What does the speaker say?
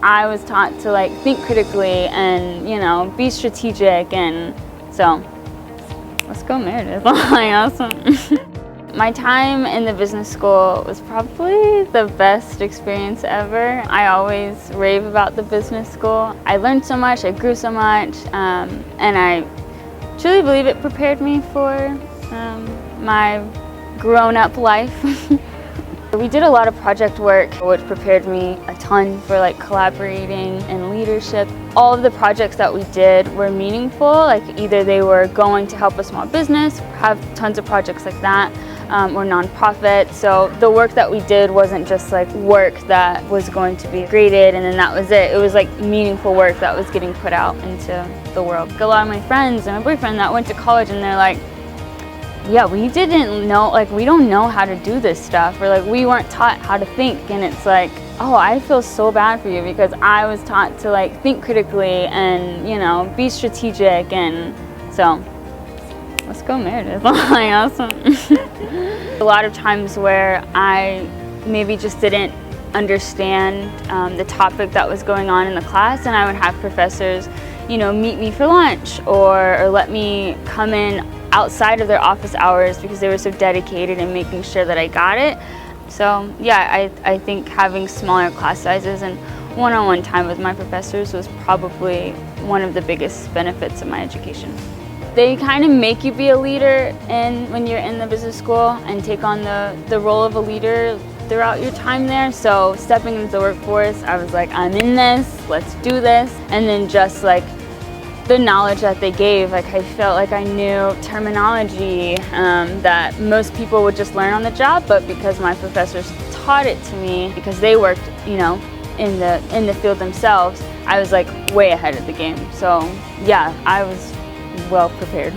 I was taught to like think critically and, you know, be strategic, and so let's go Meredith. Like, awesome. My time in the business school was probably the best experience ever. I always rave about the business school. I learned so much, I grew so much, and I truly believe it prepared me for my grown-up life. We did a lot of project work, which prepared me a ton for like collaborating and leadership. All of the projects that we did were meaningful, like either they were going to help a small business, have tons of projects like that, or nonprofit. So the work that we did wasn't just like work that was going to be graded and then that was it. It was like meaningful work that was getting put out into the world. A lot of my friends and my boyfriend that went to college, and they're like, yeah, we didn't know, like we don't know how to do this stuff, or like we weren't taught how to think. And it's like, oh, I feel so bad for you because I was taught to like think critically and, you know, be strategic, and so let's go Meredith. Like, awesome. A lot of times where I maybe just didn't understand the topic that was going on in the class, and I would have professors, you know, meet me for lunch or let me come in outside of their office hours because they were so dedicated in making sure that I got it. So yeah, I think having smaller class sizes and one-on-one time with my professors was probably one of the biggest benefits of my education. They kind of make you be a leader when you're in the business school and take on the role of a leader throughout your time there. So stepping into the workforce, I was like, I'm in this, let's do this. And then just like the knowledge that they gave, like I felt like I knew terminology that most people would just learn on the job, but because my professors taught it to me, because they worked, you know, in the field themselves, I was like way ahead of the game. So yeah, I was well prepared.